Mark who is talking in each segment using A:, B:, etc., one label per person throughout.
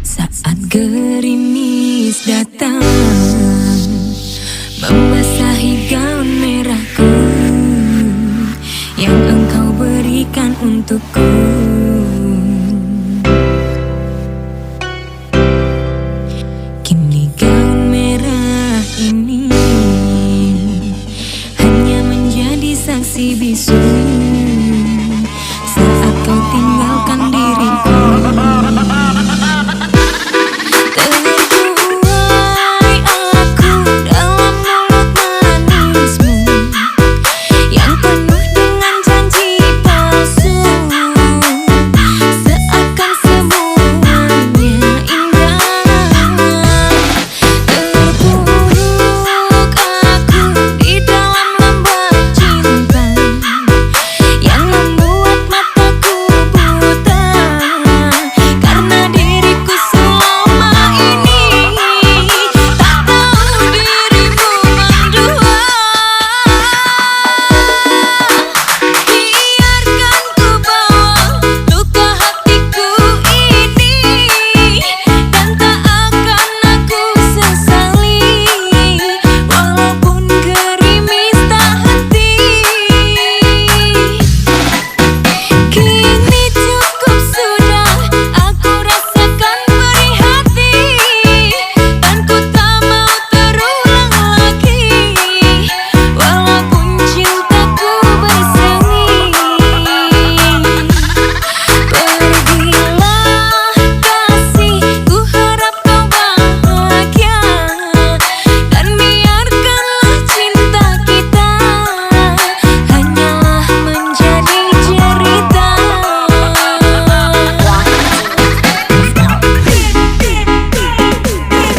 A: Saat gerimis datang membasahi gaun merahku yang engkau berikan untukku. Kini gaun merah ini hanya menjadi saksi bisu saat kau tinggalkan diriku.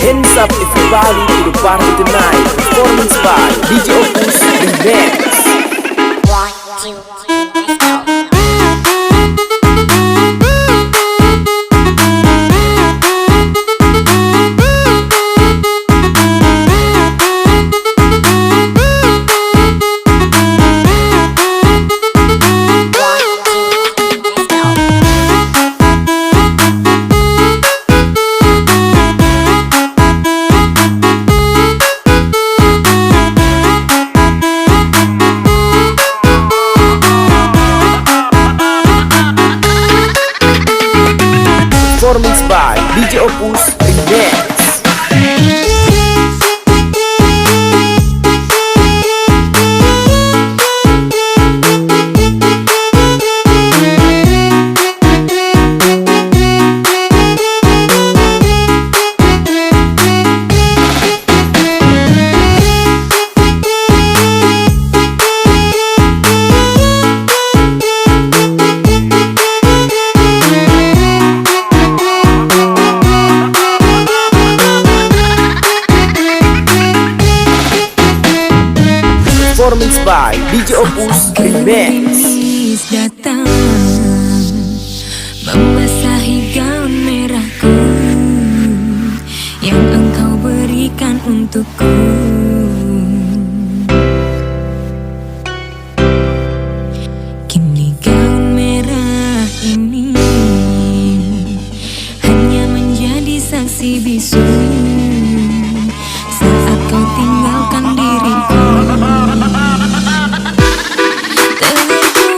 B: Hands up everybody to the party tonight. Performance by DJ Opus Remix.
C: 1, 2, 3, let's go.
B: Performance by DJ Opus Remix. Performance by DJ Opus Remix.
A: Datang membasahi gaun merahku yang engkau berikan untukku. Kini gaun merah ini hanya menjadi saksi bisu saat kau tinggalkan diriku. Terkurung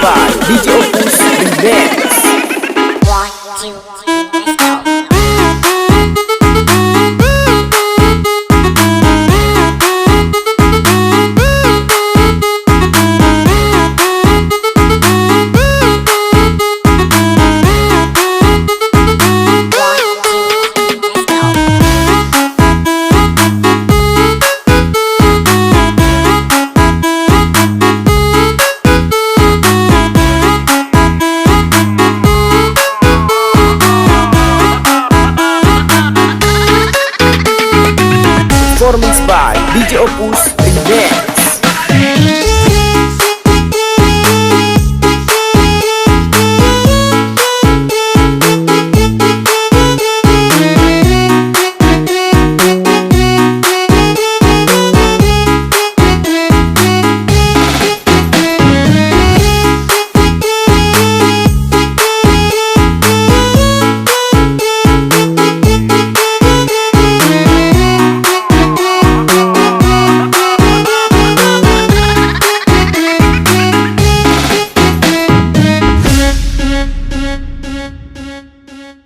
B: by DJ Opus Remix.
C: 1, 2,